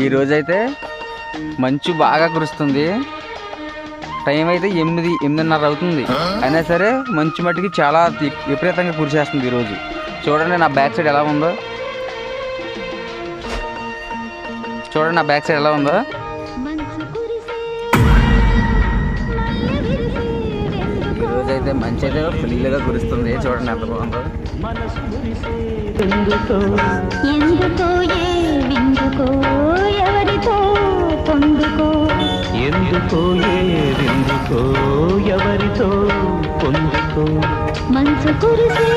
ఈరోజైతే మంచు బాగా కురుస్తుంది. టైం అయితే 8:30 అవుతుంది. అయినా సరే మంచు మట్టికి చాలా విపరీతంగా కురిసేస్తుంది ఈరోజు. చూడండి నా బ్యాక్ సైడ్ ఎలా ఉందో. ఈరోజైతే మంచి అయితే ఫుల్గా కురుస్తుంది. చూడండి ఎంత బాగుందో. ఎవరితో పొందుకో మంచు కురిసే